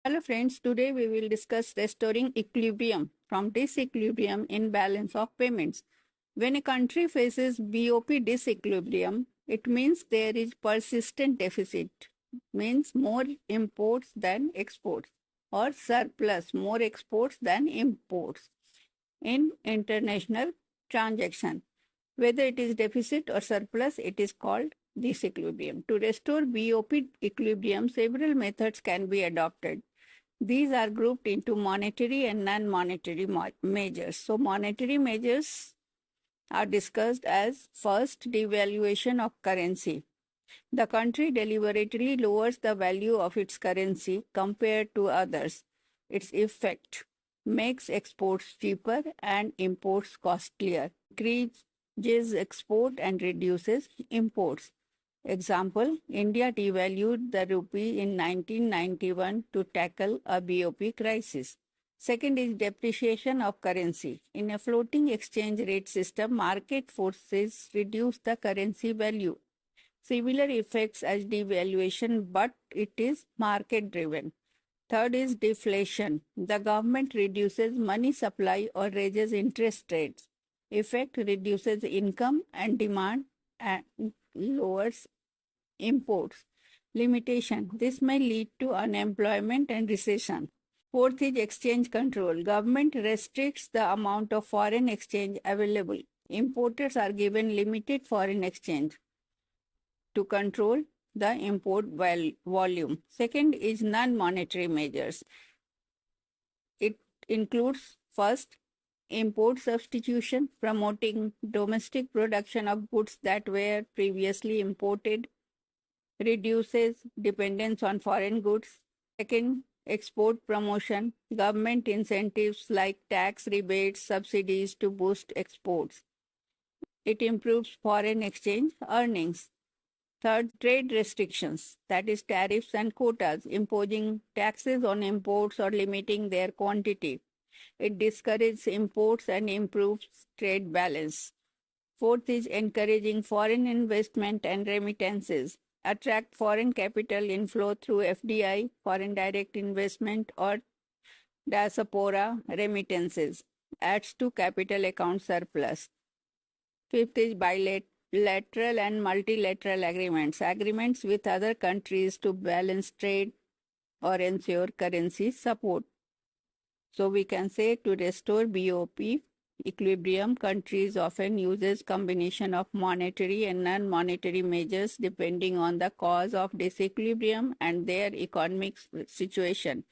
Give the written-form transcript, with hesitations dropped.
Hello friends, today we will discuss restoring equilibrium from disequilibrium in balance of payments. When a country faces BOP disequilibrium, it means there is persistent deficit, means more imports than exports, or surplus, more exports than imports in international transaction. Whether it is deficit or surplus, it is called disequilibrium. To restore BOP equilibrium, several methods can be adopted. These are grouped into monetary and non-monetary measures. So monetary measures are discussed as first, devaluation of currency. The country deliberately lowers the value of its currency compared to others. Its effect makes exports cheaper and imports costlier, increases export and reduces imports. Example, India devalued the rupee in 1991 to tackle a BOP crisis. Second is depreciation of currency. In a floating exchange rate system, market forces reduce the currency value. Similar effects as devaluation, but it is market driven. Third is deflation. The government reduces money supply or raises interest rates. Effect reduces income and demand and lowers imports. Limitation. This may lead to unemployment and recession. Fourth is exchange control. Government restricts the amount of foreign exchange available. Importers are given limited foreign exchange to control the import volume. Second is non-monetary measures. It includes first, import substitution, promoting domestic production of goods that were previously imported, reduces dependence on foreign goods. Second, export promotion, government incentives like tax rebates, subsidies to boost exports. It improves foreign exchange earnings. Third, trade restrictions, that is, tariffs and quotas, imposing taxes on imports or limiting their quantity. It discourages imports and improves trade balance. Fourth is encouraging foreign investment and remittances, attract foreign capital inflow through FDI, foreign direct investment, or diaspora remittances, adds to capital account surplus. Fifth is bilateral and multilateral agreements, agreements with other countries to balance trade or ensure currency support. So we can say to restore BOP equilibrium, countries often uses combination of monetary and non-monetary measures depending on the cause of disequilibrium and their economic situation.